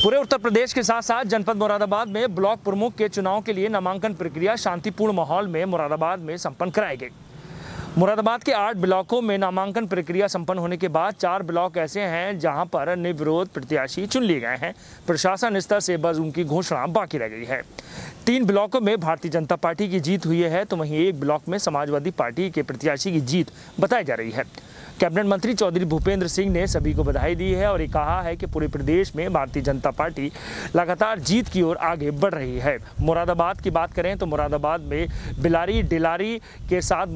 पूरे उत्तर प्रदेश के साथ साथ जनपद मुरादाबाद में ब्लॉक प्रमुख के चुनाव के लिए नामांकन प्रक्रिया शांतिपूर्ण माहौल में मुरादाबाद में संपन्न कराई गई। मुरादाबाद के 8 ब्लॉकों में नामांकन प्रक्रिया संपन्न होने के बाद 4 ब्लॉक ऐसे हैं जहां पर निर्विरोध प्रत्याशी चुन लिए गए हैं। प्रशासन स्तर से बस उनकी घोषणा बाकी रह गई है। 3 ब्लॉकों में भारतीय जनता पार्टी की जीत हुई है, तो वहीं एक ब्लॉक में समाजवादी पार्टी के प्रत्याशी की जीत बताई जा रही है। कैबिनेट मंत्री चौधरी भूपेंद्र सिंह ने सभी को बधाई दी है और ये कहा है कि पूरे प्रदेश में भारतीय जनता पार्टी लगातार जीत की ओर आगे बढ़ रही है। मुरादाबाद की बात करें तो मुरादाबाद में बिलारी डिलारी के साथ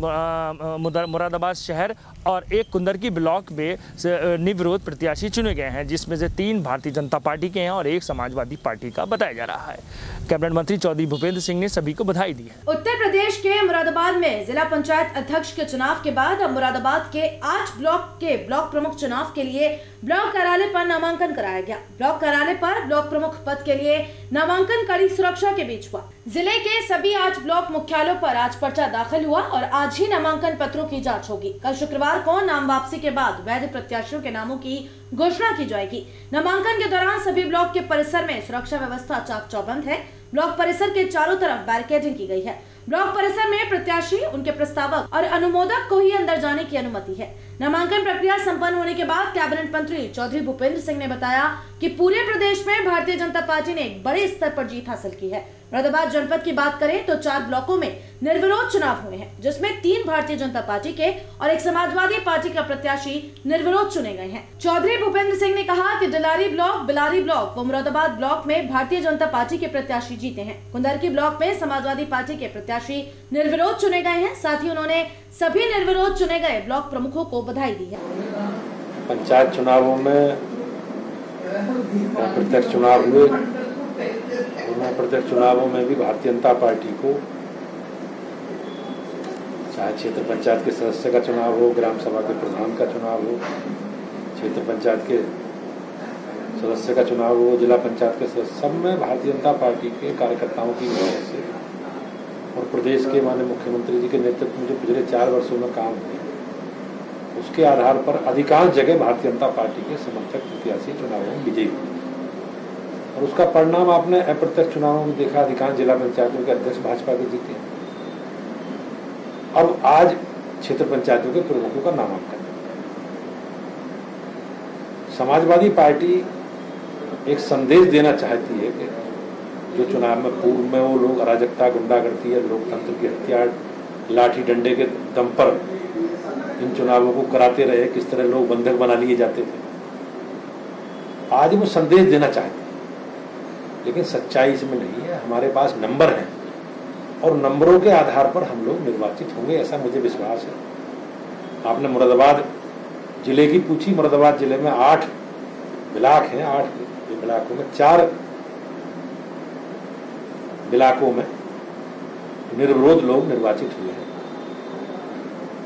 मुरादाबाद शहर और एक कुंदरकी ब्लॉक में निर्विरोध प्रत्याशी चुने गए हैं, जिसमें से 3 भारतीय जनता पार्टी के हैं और एक समाजवादी पार्टी का बताया जा रहा है। कैबिनेट मंत्री चौधरी भूपेंद्र सिंह ने सभी को बधाई दी है। उत्तर प्रदेश के मुरादाबाद में जिला पंचायत अध्यक्ष के चुनाव के बाद अब मुरादाबाद के 8 ब्लॉक के ब्लॉक प्रमुख चुनाव के लिए ब्लॉक कार्यालय पर नामांकन कराया गया। ब्लॉक कार्यालय पर ब्लॉक प्रमुख पद के लिए नामांकन कड़ी सुरक्षा के बीच हुआ। जिले के सभी 8 ब्लॉक मुख्यालयों पर आज पर्चा दाखिल हुआ और आज ही नामांकन पत्रों की जांच होगी। कल शुक्रवार को नाम वापसी के बाद वैध प्रत्याशियों के नामों की घोषणा की जाएगी। नामांकन के दौरान सभी ब्लॉक के परिसर में सुरक्षा व्यवस्था चाक चौबंद है। ब्लॉक परिसर के चारों तरफ बैरिकेडिंग की गई है। ब्लॉक परिसर में प्रत्याशी, उनके प्रस्तावक और अनुमोदक को ही अंदर जाने की अनुमति है। नामांकन प्रक्रिया संपन्न होने के बाद कैबिनेट मंत्री चौधरी भूपेंद्र सिंह ने बताया कि पूरे प्रदेश में भारतीय जनता पार्टी ने एक बड़े स्तर पर जीत हासिल की है। मुरादाबाद जनपद की बात करें तो 4 ब्लॉकों में निर्विरोध चुनाव हुए हैं, जिसमें 3 भारतीय जनता पार्टी के और एक समाजवादी पार्टी का प्रत्याशी निर्विरोध चुने गए हैं। चौधरी भूपेंद्र सिंह ने कहा कि डिलारी ब्लॉक, बिलारी ब्लॉक व मुरादाबाद ब्लॉक में भारतीय जनता पार्टी के प्रत्याशी जीते हैं। कुंदरकी ब्लॉक में समाजवादी पार्टी के प्रत्याशी निर्विरोध चुने गए हैं। साथ ही उन्होंने सभी निर्विरोध चुने गए ब्लॉक प्रमुखों को बधाई दी है। पंचायत चुनावों में प्रत्यक्ष चुनाव हुए, प्रत्यक्ष चुनावों में भी भारतीय जनता पार्टी को, चाहे क्षेत्र पंचायत के सदस्य का चुनाव हो, ग्राम सभा के प्रधान का चुनाव हो, क्षेत्र पंचायत के सदस्य का चुनाव हो, जिला पंचायत के सदस्य, सब में भारतीय जनता पार्टी के कार्यकर्ताओं की वजह से और प्रदेश के माननीय मुख्यमंत्री जी के नेतृत्व में जो पिछले 4 वर्षों में काम हुए, उसके आधार पर अधिकांश जगह भारतीय जनता पार्टी के समर्थक प्रत्याशी चुनावों में विजयी हुए और उसका परिणाम आपने अप्रत्यक्ष चुनावों में देखा। अधिकांश जिला पंचायतों के अध्यक्ष भाजपा के जीते। अब आज क्षेत्र पंचायतों के प्रमुखों का नामांकन। समाजवादी पार्टी एक संदेश देना चाहती है कि जो चुनाव में पूर्व में वो लोग अराजकता, गुंडागर्दी है, लोकतंत्र की हत्या, लाठी डंडे के दम पर इन चुनावों को कराते रहे, किस तरह लोग बंधक बना लिए जाते थे, आज वो संदेश देना चाहते हैं। लेकिन सच्चाई इसमें नहीं है। हमारे पास नंबर हैं और नंबरों के आधार पर हम लोग निर्वाचित होंगे, ऐसा मुझे विश्वास है। आपने मुरादाबाद जिले की पूछी। मुरादाबाद जिले में 8 ब्लॉक हैं। 8 ब्लॉकों में 4 ब्लॉकों में निर्विरोध लोग निर्वाचित हुए हैं।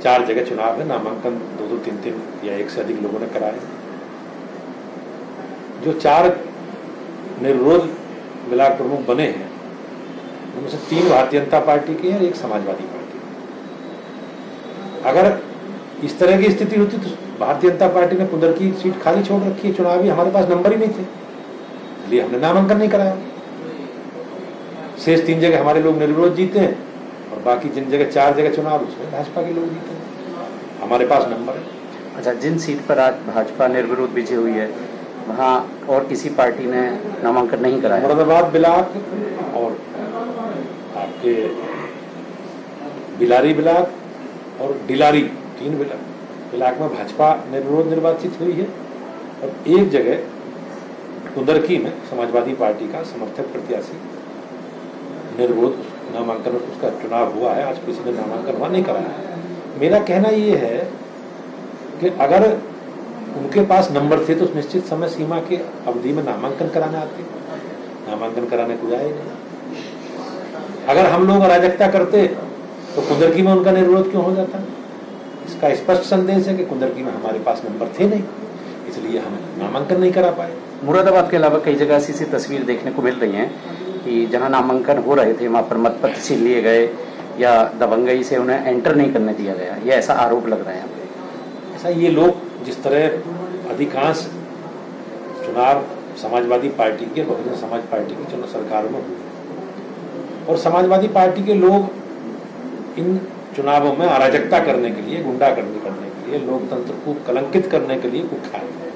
4 जगह चुनाव है। नामांकन 2-2, 3-3 या 1 से अधिक लोगों ने कराए। जो 4 निर्विरोध ब्लॉक प्रमुख बने हैं, उनमें से 3 भारतीय जनता पार्टी के और 1 समाजवादी पार्टी। अगर इस तरह की स्थिति होती तो भारतीय जनता पार्टी ने कुंदरकी सीट खाली छोड़ रखी है। चुनावी हमारे पास नंबर ही नहीं थे, इसलिए हमने नामांकन नहीं कराया। शेष 3 जगह हमारे लोग निर्विरोध जीते हैं और बाकी जिन जगह 4 जगह चुनाव उसमें भाजपा के लोग जीते हैं। हमारे पास नंबर है। अच्छा, जिन सीट पर आज भाजपा निर्विरोध विजय हुई है, वहाँ और किसी पार्टी ने नामांकन नहीं कराया? मुरादाबाद ब्लॉक और आपके बिलारी ब्लॉक और डिलारी, 3 ब्लॉक में भाजपा निर्विरोध निर्वाचित हुई है और 1 जगह कुंदरकी में समाजवादी पार्टी का समर्थक प्रत्याशी निर्विरोध नामांकन, उसका चुनाव हुआ है। आज किसी ने नामांकन वहां नहीं कराया। मेरा कहना ये है कि अगर उनके पास नंबर थे तो निश्चित समय सीमा के अवधि में नामांकन कराने आते। नामांकन कराने को जाए नहीं। अगर हम लोग अराजकता करते तो कुंदरकी में उनका निर्विरोध क्यों हो जाता? इसका स्पष्ट संदेश है कि कुंदरकी में हमारे पास नंबर थे नहीं, इसलिए हम नामांकन नहीं करा पाए। मुरादाबाद के अलावा कई जगह ऐसी तस्वीर देखने को मिल रही है कि जहां नामांकन हो रहे थे वहां पर मतपत्र छीन लिए गए या दबंगई से उन्हें एंटर नहीं करने दिया गया। यह ऐसा आरोप लग रहा है। ऐसा ये लोग जिस तरह अधिकांश चुनाव समाजवादी पार्टी के, बहुजन समाज पार्टी की चुनाव सरकारों में हुई और समाजवादी पार्टी के लोग इन चुनावों में अराजकता करने के लिए, गुंडागर्दी करने के लिए, लोकतंत्र को कलंकित करने के लिए कुख्यात है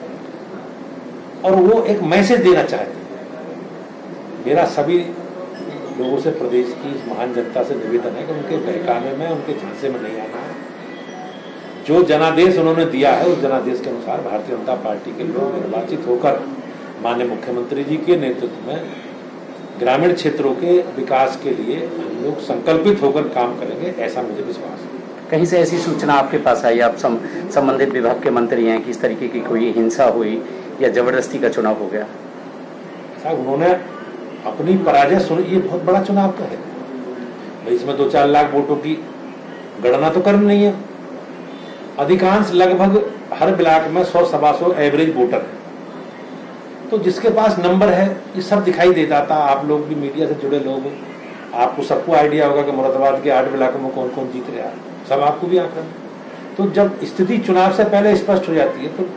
और वो एक मैसेज देना चाहते हैं। मेरा सभी लोगों से, प्रदेश की महान जनता से निवेदन है कि उनके बहकाने में, उनके झांसे में नहीं आना है। जो जनादेश उन्होंने दिया है उस जनादेश के अनुसार भारतीय जनता पार्टी के लोग निर्वाचित होकर माननीय मुख्यमंत्री जी के नेतृत्व में ग्रामीण क्षेत्रों के विकास के लिए हम लोग संकल्पित होकर काम करेंगे, ऐसा मुझे विश्वास है। कहीं से ऐसी सूचना आपके पास आई, आप संबंधित विभाग के मंत्री हैं कि इस तरीके की कोई हिंसा हुई या जबरदस्ती का चुनाव हो गया? साहब, उन्होंने अपनी पराजय सुनी, ये बहुत बड़ा चुनाव तो है भाई, इसमें 2-4 लाख वोटों की गणना तो करनी नहीं है। अधिकांश लगभग हर ब्लॉक में 100-125 एवरेज वोटर है, तो जिसके पास नंबर है ये सब दिखाई देता था। आप लोग भी मीडिया से जुड़े लोग, आपको सबको आइडिया होगा कि मुरादाबाद के 8 ब्लॉकों में कौन कौन जीत रहा है, सब आपको भी आंकड़ा। तो जब स्थिति चुनाव से पहले स्पष्ट हो जाती है तो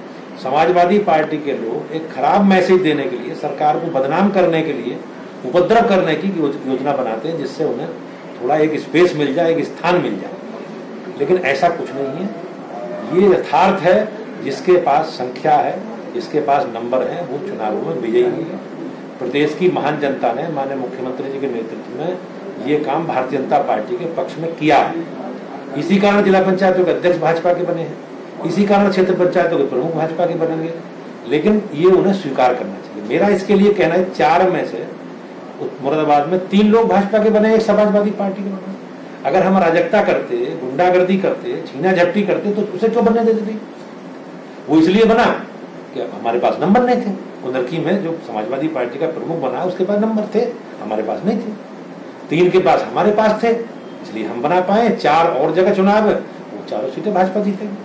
समाजवादी पार्टी के लोग एक खराब मैसेज देने के लिए, सरकार को बदनाम करने के लिए, उपद्रव करने की योजना बनाते हैं, जिससे उन्हें थोड़ा एक स्पेस मिल जाए, एक स्थान मिल जाए। लेकिन ऐसा कुछ नहीं है, ये यथार्थ है। जिसके पास संख्या है, जिसके पास नंबर है, वो चुनावों में विजयी है। प्रदेश की महान जनता ने माननीय मुख्यमंत्री जी के नेतृत्व में ये काम भारतीय जनता पार्टी के पक्ष में किया है। इसी कारण जिला पंचायतों के अध्यक्ष भाजपा के बने हैं, इसी कारण क्षेत्र पंचायतों के प्रमुख भाजपा के बनेंगे। लेकिन ये उन्हें स्वीकार करना चाहिए। मेरा इसके लिए कहना है 4 में से मुरादाबाद में 3 लोग भाजपा के बने, एक समाजवादी पार्टी के बने। अगर हम अराजकता करते, गुंडागर्दी करते, छीना झपटी करते तो उसे क्यों बनने देते थे? वो इसलिए बना कि हमारे पास नंबर नहीं थे। कुंदरकी में जो समाजवादी पार्टी का प्रमुख बना उसके पास नंबर थे, हमारे पास नहीं थे। 3 के पास हमारे पास थे, इसलिए हम बना पाए। 4 और जगह चुनाव है, वो चारों सीटें भाजपा जीतेंगे।